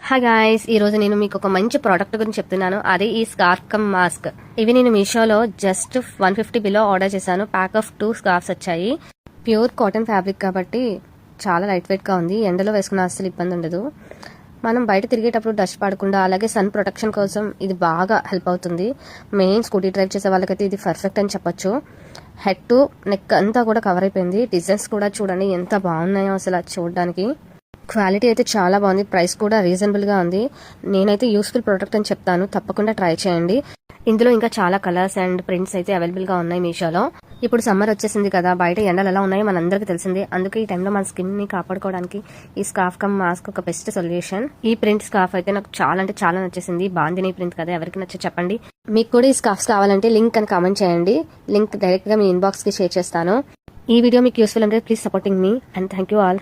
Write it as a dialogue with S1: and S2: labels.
S1: Hi guys, ఈ రోజు నేను మీకు ఒక మంచి ప్రోడక్ట్ గురించి చెప్తున్నాను. అది ఈ స్కార్ఫ్ కమ్ మాస్క్. ఇవి నేను మీషోలో జస్ట్ 150 బిలో ఆర్డర్ చేశాను. ప్యాక్ ఆఫ్ 2 స్కార్ఫ్స్ వచ్చాయి. ప్యూర్ కాటన్ ఫ్యాబ్రిక్ కాబట్టి చాలా లైట్ వెయిట్ గా ఉంది. ఎండలో వేసుకున్న అస్సలు ఇబ్బంది ఉండదు. మనం బయట తిరిగేటప్పుడు డస్ట్ పడకుండా, అలాగే సన్ ప్రొటెక్షన్ కోసం ఇది బాగా హెల్ప్ అవుతుంది. మెయిన్ స్కూటీ డ్రైవ్ చేసే వాళ్ళకైతే ఇది పర్ఫెక్ట్ అని చెప్పొచ్చు. హెడ్ టు నెక్ అంతా కూడా కవర్ అయిపోయింది. డిజైన్స్ కూడా చూడండి ఎంత బాగున్నాయో అసలు చూడడానికి. క్వాలిటీ అయితే చాలా బాగుంది. ప్రైస్ కూడా రీజనబుల్ గా ఉంది. నేనైతే యూస్ఫుల్ ప్రోడక్ట్ అని చెప్తాను. తప్పకుండా ట్రై చేయండి. ఇందులో ఇంకా చాలా కలర్స్ అండ్ ప్రింట్స్ అయితే అవైలబుల్ గా ఉన్నాయి మీషోలో. ఇప్పుడు సమ్మర్ వచ్చేసింది కదా, బయట ఎండలు ఎలా ఉన్నాయో మనందరికీ తెలిసిందే. అందుకే ఈ టైంలో మన స్కిన్ ని కాపాడుకోవడానికి ఈ స్కార్ఫ్ కమ్ మాస్క్ ఒక బెస్ట్ సొల్యూషన్. ఈ ప్రింట్ స్కార్ఫ్ అయితే నాకు చాలా అంటే చాలా నచ్చేసింది. బాందిని ప్రింట్ కదా, ఎవరికి నచ్చో చెప్పండి. మీకు కూడా ఈ స్కార్ఫ్స్ కావాలంటే లింక్ అని కామెంట్ చేయండి. లింక్ డైరెక్ట్ గా మీ ఇన్బాక్స్ కి షేర్ చేస్తాను. ఈ వీడియో మీకు యూస్ఫుల్ అంటే please supporting me and thank you all.